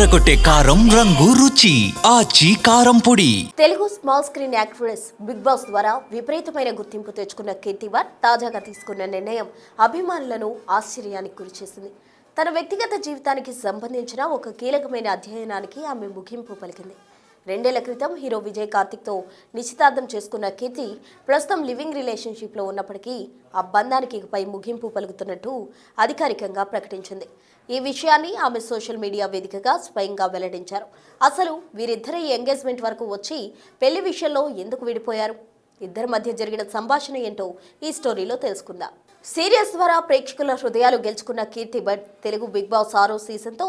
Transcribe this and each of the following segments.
అదరగొట్టే కారం రంగు రుచి ఆచి కారం పొడి. Telugu small screen actress Bigg Boss ద్వారా విపరీతమైన గుర్తింపు తెచ్చుకున్న కీర్తి భట్ తాజాగా తీసుకున్న నిర్ణయం అభిమానులను ఆశ్చర్యానికి గురిచేసింది. తన వ్యక్తిగత జీవితానికి సంబంధించిన ఒక కీలకమైన అధ్యయనానికి ఆమె ముగింపు పలికింది. 2 ఏళ్ల క్రితం హీరో విజయ్ కార్తిక్తో నిశ్చితార్థం చేసుకున్న కీర్తి ప్రస్తుతం లివింగ్ రిలేషన్షిప్లో ఉన్నప్పటికీ ఆ బంధానికి ఇకపై ముగింపు పలుకుతున్నట్టు అధికారికంగా ప్రకటించింది. ఈ విషయాన్ని ఆమె సోషల్ మీడియా వేదికగా స్వయంగా వెల్లడించారు. అసలు వీరిద్దరి ఎంగేజ్మెంట్ వరకు వచ్చి పెళ్లి విషయంలో ఎందుకు విడిపోయారు, ఇద్దరి మధ్య జరిగిన సంభాషణ ఏంటో ఈ స్టోరీలో తెలుసుకుందాం. సీరియల్స్ ద్వారా ప్రేక్షకుల హృదయాలు గెలుచుకున్న కీర్తి భట్ తెలుగు బిగ్ బాస్ 6వ సీజన్తో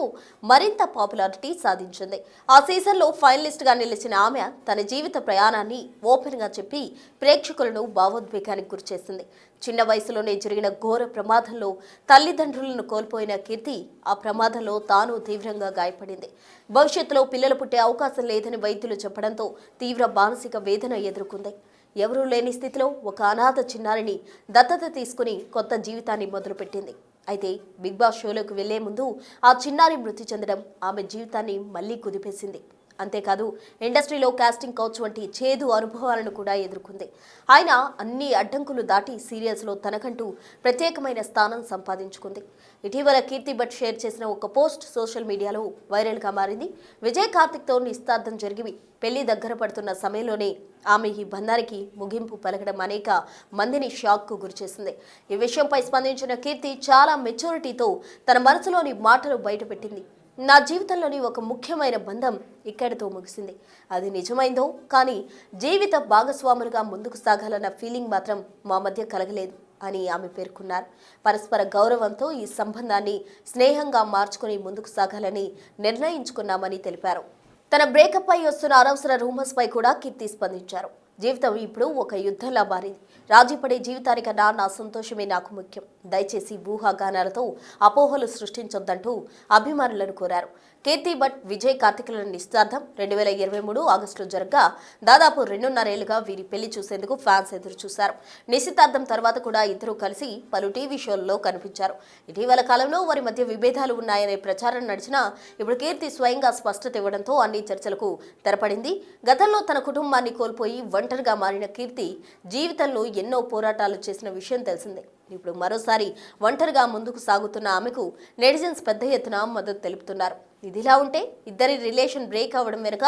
మరింత పాపులారిటీ సాధించింది. ఆ సీజన్లో ఫైనలిస్ట్గా నిలిచిన ఆమె తన జీవిత ప్రయాణాన్ని ఓపెన్గా చెప్పి ప్రేక్షకులను భావోద్వేగానికి గురిచేసింది. చిన్న వయసులోనే జరిగిన ఘోర ప్రమాదంలో తల్లిదండ్రులను కోల్పోయిన కీర్తి ఆ ప్రమాదంలో తాను తీవ్రంగా గాయపడింది. భవిష్యత్తులో పిల్లలు పుట్టే అవకాశం లేదని వైద్యులు చెప్పడంతో తీవ్ర మానసిక వేదన ఎదుర్కొంది. ఎవరూ లేని స్థితిలో ఒక అనాథ చిన్నారిని దత్తత తీసుకుని కొత్త జీవితాన్ని మొదలుపెట్టింది. అయితే బిగ్ బాస్ షోలోకి వెళ్లే ముందు ఆ చిన్నారి మృతి చెందడం ఆమె జీవితాన్ని మళ్లీ కుదిపేసింది. అంతేకాదు ఇండస్ట్రీలో కాస్టింగ్ కౌచ్ వంటి చేదు అనుభవాలను కూడా ఎదుర్కొంది. ఆయన అన్ని అడ్డంకులు దాటి సీరియల్స్లో తనకంటూ ప్రత్యేకమైన స్థానం సంపాదించుకుంది. ఇటీవల కీర్తి భట్ షేర్ చేసిన ఒక పోస్ట్ సోషల్ మీడియాలో వైరల్గా మారింది. విజయ్ కార్తిక్తో నిశ్చితార్థం జరిగి పెళ్లి దగ్గర పడుతున్న సమయంలోనే ఆమె ఈ బంధానికి ముగింపు పలకడం అనేక మందిని షాక్కు గురిచేసింది. ఈ విషయంపై స్పందించిన కీర్తి చాలా మెచ్యూరిటీతో తన మనసులోని మాటలు బయటపెట్టింది. నా జీవితంలోని ఒక ముఖ్యమైన బంధం ఇక్కడితో ముగిసింది. అది నిజమైందో కానీ జీవిత భాగస్వాములుగా ముందుకు సాగాలన్న ఫీలింగ్ మాత్రం మా మధ్య కలగలేదు అని ఆమె పేర్కొన్నారు. పరస్పర గౌరవంతో ఈ సంబంధాన్ని స్నేహంగా మార్చుకుని ముందుకు సాగాలని నిర్ణయించుకున్నామని తెలిపారు. తన బ్రేకప్ పై వస్తున్న అనవసర రూమర్స్ పై కూడా కీర్తి స్పందించారు. జీవితం ఇప్పుడు ఒక యుద్ధంలా మారింది. రాజీపడే జీవితానికన్నా నా సంతోషమే నాకు ముఖ్యం. దయచేసి ఊహాగానాలతో అపోహలు సృష్టించొద్దంటూ అభిమానులను కోరారు. కీర్తి భట్ విజయ్ కార్తిక్ల నిశ్చితార్థం 2023 ఆగస్టులో జరగ్గా దాదాపు 2.5 ఏళ్లుగా వీరి పెళ్లి చూసేందుకు ఫ్యాన్స్ ఎదురు చూశారు. నిశ్చితార్థం తర్వాత కూడా ఇద్దరూ కలిసి పలు టీవీ షోల్లో కనిపించారు. ఇటీవల కాలంలో వారి మధ్య విభేదాలు ఉన్నాయనే ప్రచారం నడిచినా ఇప్పుడు కీర్తి స్వయంగా స్పష్టత ఇవ్వడంతో అన్ని చర్చలకు తెరపడింది. గతంలో తన కుటుంబాన్ని కోల్పోయి ఒంటరిగా మారిన కీర్తి జీవితంలో ఎన్నో పోరాటాలు చేసిన విషయం తెలిసిందే. ఇప్పుడు మరోసారి ఒంటరిగా ముందుకు సాగుతున్న ఆమెకు నెటిజన్స్ పెద్ద ఎత్తున మద్దతు తెలుపుతున్నారు. ఇదిలా ఉంటే ఇద్దరి రిలేషన్ బ్రేక్ అవ్వడం వెనుక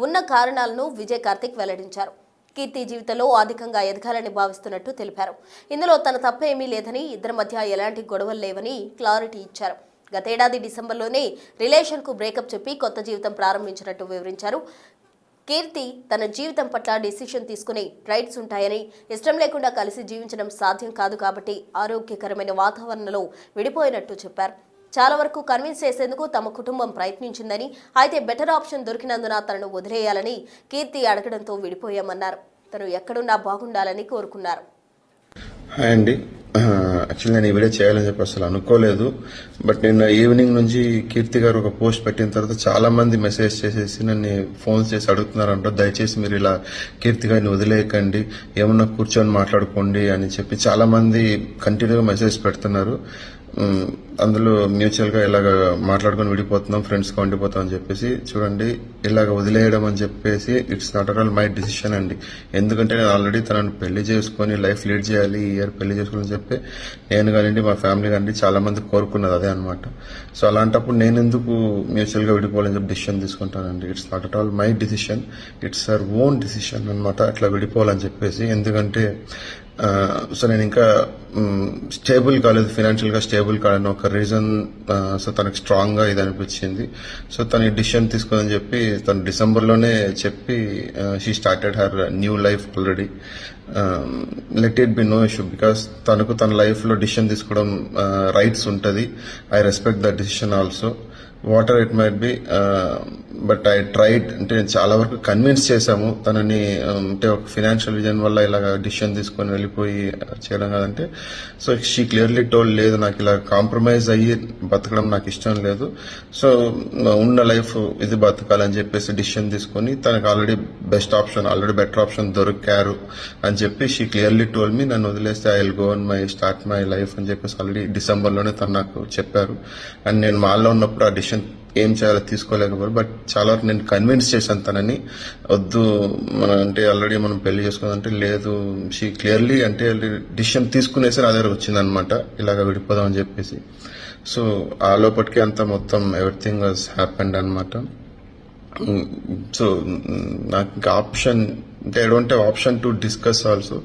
ఉన్న కారణాలను విజయ్ కార్తిక్ వెల్లడించారు. కీర్తి జీవితంలో అధికంగా ఎదగాలని భావిస్తున్నట్టు తెలిపారు. ఇందులో తన తప్పేమీ లేదని, ఇద్దరి మధ్య ఎలాంటి గొడవలు లేవని క్లారిటీ ఇచ్చారు. గతేడాది డిసెంబర్లోనే రిలేషన్కు బ్రేకప్ చెప్పి కొత్త జీవితం ప్రారంభించినట్టు వివరించారు. కీర్తి తన జీవితం పట్ల డిసిషన్ తీసుకునే రైట్స్ ఉంటాయని, ఇష్టం లేకుండా కలిసి జీవించడం సాధ్యం కాదు కాబట్టి ఆరోగ్యకరమైన వాతావరణంలో విడిపోయినట్టు చెప్పారు. చాలా వరకు కన్విన్స్ చేసేందుకు తమ కుటుంబం ప్రయత్నించిందని, అయితే బెటర్ ఆప్షన్ దొరికినందున తనను వదిలేయాలని కీర్తి అడగడంతో విడిపోయామన్నారు. తను ఎక్కడున్నా బాగుండాలని కోరుకున్నారు. హాయ్ అండి, యాక్చువల్లీ నేను ఈ వీడియో చేయాలని చెప్పి అసలు అనుకోలేదు. బట్ నిన్న ఈవినింగ్ నుంచి కీర్తి గారు ఒక పోస్ట్ పెట్టిన తర్వాత చాలా మంది మెసేజ్ చేసేసి నన్ను ఫోన్ చేసి అడుగుతున్నారంట, దయచేసి మీరు ఇలా కీర్తి గారిని వదిలేయకండి, ఏమన్నా కూర్చొని మాట్లాడుకోండి అని చెప్పి చాలా మంది కంటిన్యూగా మెసేజ్ పెడుతున్నారు. అందులో మ్యూచువల్గా ఇలాగ మాట్లాడుకొని విడిపోతున్నాం, ఫ్రెండ్స్గా ఉండిపోతాం అని చెప్పేసి చూడండి, ఇలాగ వదిలేయడం అని చెప్పేసి it's not at all my decision అండి. ఎందుకంటే నేను ఆల్రెడీ తనను పెళ్లి చేసుకొని లైఫ్ లీడ్ చేయాలి, ఈ ఇయర్ పెళ్లి చేసుకోవాలని చెప్పి నేను కానివ్వండి మా ఫ్యామిలీ కానివ్వండి చాలా మంది కోరుకున్నది అదే అనమాట. సో అలాంటప్పుడు నేను ఎందుకు మ్యూచువల్గా విడిపోవాలని చెప్పి డిసిషన్ తీసుకుంటానండి. It's not at all my decision, it's our own decision అనమాట అట్లా విడిపోవాలని చెప్పేసి. ఎందుకంటే సో నేను ఇంకా స్టేబుల్ కాలేదు, ఫైనాన్షియల్గా స్టేబుల్ కాలేని ఒక రీజన్. సో తనకు స్ట్రాంగ్గా ఇది అనిపించింది. సో తన డిసిషన్ తీసుకోదని చెప్పి తను డిసెంబర్లోనే చెప్పి she started her new life already. Let it be no issue, because తనకు తన లైఫ్లో డిసిషన్ తీసుకోవడం రైట్స్ ఉంటుంది. I respect the decision also, whatever it might be. But I tried, అంటే నేను చాలా వరకు కన్విన్స్ చేశాము తనని. అంటే ఒక ఫైనాన్షియల్ విజన్ వల్ల ఇలాగ డిసిషన్ తీసుకొని వెళ్ళిపోయి చేయడం కాదంటే, సో షీ క్లియర్లీ టోల్డ్ లేదు, నాకు ఇలా కాంప్రమైజ్ అయ్యి బతకడం నాకు ఇష్టం లేదు. సో ఉన్న లైఫ్ ఇది బతకాలని చెప్పేసి డిసిషన్ తీసుకొని తనకు already best option, already better option దొరికారు అని చెప్పి షీ క్లియర్లీ టోల్డ్ మీ, నన్ను వదిలేస్తే I will go on my start my life అని చెప్పేసి ఆల్రెడీ డిసెంబర్లోనే తను నాకు చెప్పారు. అండ్ నేను మాల్లో ఉన్నప్పుడు ఆ డిసిషన్ ఏం చేయాలో తీసుకోలేకపోయారు. బట్ చాలా వరకు నేను కన్విన్స్ చేశాను తనని, వద్దు అంటే ఆల్రెడీ మనం పెళ్లి చేసుకుందంటే లేదు, షీ క్లియర్లీ అంటే డిసిషన్ తీసుకునేసరి అదే వచ్చింది అనమాట, ఇలాగ విడిపోదాం అని చెప్పేసి. సో ఆ లోపటికి అంతా మొత్తం ఎవ్రీథింగ్ వాజ్ హ్యాపెండ్ అనమాట. సో నాకు ఇంకా ఆప్షన్ అంటే I don't have option to discuss also,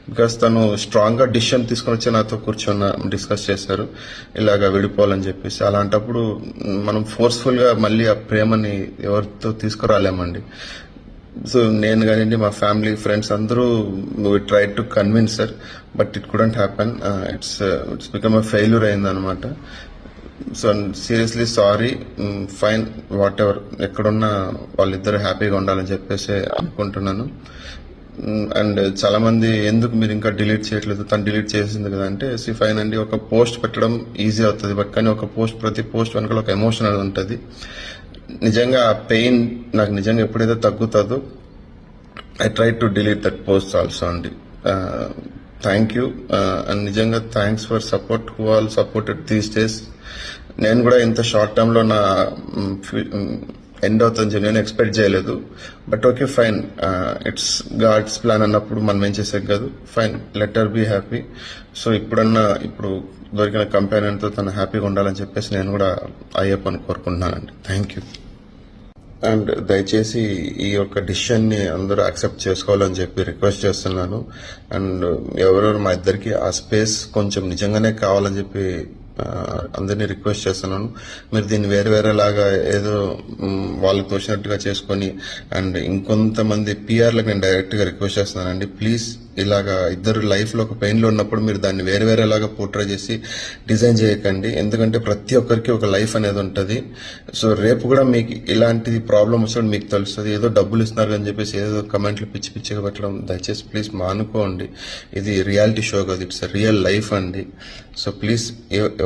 because తను స్ట్రాంగ్ గా డిసిషన్ తీసుకొని వచ్చి నాతో కూర్చొని డిస్కస్ చేశారు ఇలాగా విడిపోవాలని చెప్పేసి. అలాంటప్పుడు మనం ఫోర్స్ఫుల్ గా మళ్ళీ ఆ ప్రేమని ఎవరితో తీసుకురాలేమండి. సో నేను కానివ్వండి, మా ఫ్యామిలీ ఫ్రెండ్స్ అందరూ try to convince sir, but it couldn't happen. It's become a failure అయింది అనమాట. So seriously sorry, fine, what ever, ఎక్కడున్నా వాళ్ళిద్దరు హ్యాపీగా ఉండాలని చెప్పేసి అనుకుంటున్నాను. అండ్ చాలా మంది ఎందుకు మీరు ఇంకా డిలీట్ చేయట్లేదు, తను డిలీట్ చేసింది కదా అంటే, ఫైన్ అండి, ఒక పోస్ట్ పెట్టడం ఈజీ అవుతుంది, బట్ కానీ ఒక పోస్ట్, ప్రతి పోస్ట్ వెనకాల ఒక ఎమోషన్ అనేది ఉంటుంది. నిజంగా ఆ పెయిన్ నాకు నిజంగా ఎప్పుడైతే తగ్గుతుందో I try to delete that post also అండి. థ్యాంక్ యూ, అండ్ నిజంగా thanks for support who all supported these days. నేను కూడా ఇంత షార్ట్ టర్మ్ లో నా ఎండ్ అవుతుంది నేను ఎక్స్పెక్ట్ చేయలేదు. But okay fine, it's God's plan అన్నప్పుడు మనం ఏం చేసాం కాదు, fine, let her be happy. So ఇప్పుడు దొరికిన కంపెనీతో తను హ్యాపీగా ఉండాలని చెప్పేసి నేను కూడా అయ్యప్పని కోరుకుంటున్నానండి. Thank you. అండ్ దయచేసి ఈ యొక్క డిసిషన్ ని అందరూ యాక్సెప్ట్ చేసుకోవాలని చెప్పి రిక్వెస్ట్ చేస్తున్నాను. అండ్ ఎవరెవరు మా ఇద్దరికి ఆ స్పేస్ కొంచెం నిజంగానే కావాలని చెప్పి అందరినీ రిక్వెస్ట్ చేస్తున్నాను. మీరు దీన్ని వేరేలాగా ఏదో వాళ్ళకి తోచినట్టుగా చేసుకొని, అండ్ ఇంకొంతమంది పిఆర్లకు నేను డైరెక్ట్ గా రిక్వెస్ట్ చేస్తున్నానండి, ప్లీజ్ ఇలాగా ఇద్దరు లైఫ్ లో ఒక పెయిన్ లో ఉన్నప్పుడు మీరు దాన్ని వేరేలాగా పోర్ట్రే చేసి డిజైన్ చేయకండి. ఎందుకంటే ప్రతి ఒక్కరికి ఒక లైఫ్ అనేది ఉంటుంది. సో రేపు కూడా మీకు ఇలాంటి ప్రాబ్లం వచ్చినప్పుడు మీకు తెలుస్తుంది. ఏదో డబ్బులు ఇస్తున్నారు అని చెప్పేసి ఏదో కమెంట్లు పిచ్చిగా పెట్టడం దయచేసి ప్లీజ్ మానుకోండి. ఇది రియాలిటీ షో కాదు, ఇట్స్ రియల్ లైఫ్ అండి. సో ప్లీజ్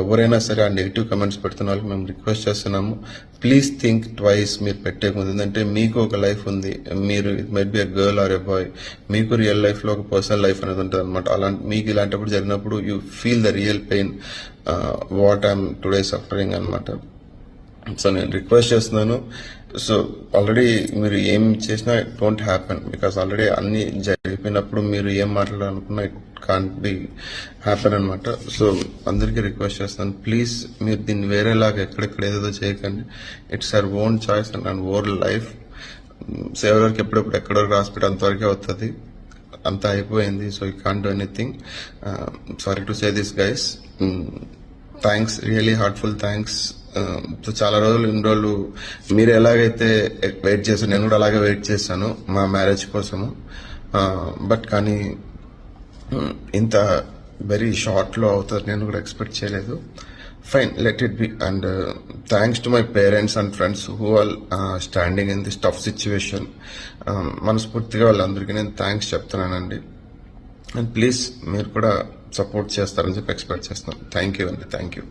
ఎవరైనా సరే ఆ నెగిటివ్ కమెంట్స్ పెడుతున్న వాళ్ళకి మేము రిక్వెస్ట్ చేస్తున్నాము, ప్లీజ్ థింక్ ట్వైస్ మీరు పెట్టే ముందు. ఎందుకంటే మీకు ఒక లైఫ్ ఉంది, మీరు it might B a girl or a boy, మీకు రియల్ లైఫ్ లో ఒక పర్సనల్ లైఫ్ అనేది ఉంటుంది అనమాట. మీకు ఇలాంటప్పుడు జరిగినప్పుడు you feel the real pain what I'm today suffering అనమాట. సో నేను రిక్వెస్ట్ చేస్తున్నాను. సో ఆల్రెడీ మీరు ఏం చేసినా it don't happen, because already అన్ని జరిగిపోయినప్పుడు మీరు ఏం మాట్లాడాలనుకున్నా ఇట్ కాంట్ బి హ్యాపెన్ అనమాట. సో అందరికీ రిక్వెస్ట్ చేస్తాను, ప్లీజ్ మీరు దీన్ని వేరేలాగా ఎక్కడెక్కడ ఏదేదో చేయకండి. It's our own choice and own life. So ఎవరికి ఎప్పుడెప్పుడు ఎక్కడో రాసిపెట్టి అంతవరకే అవుతుంది, అంతా అయిపోయింది. So you can't do anything. Sorry to say this guys. Thanks, really heartful thanks. So చాలా ఇన్ని రోజులు మీరు ఎలాగైతే వెయిట్ చేశారు, నేను కూడా అలాగే వెయిట్ చేశాను మా మ్యారేజ్ కోసము. బట్ కానీ ఇంత వెరీ షార్ట్ లో అవుతుంది నేను కూడా ఎక్స్పెక్ట్ చేయలేదు. Fine, let it B. And thanks to my parents and friends who all standing in this tough situation. మనస్ఫూర్తిగా వాళ్ళందరికీ నేను థ్యాంక్స్ చెప్తున్నానండి. అండ్ ప్లీజ్ మీరు కూడా సపోర్ట్ చేస్తారని చెప్పి ఎక్స్పెక్ట్ చేస్తున్నాను. థ్యాంక్ యూ అండి, థ్యాంక్ యూ.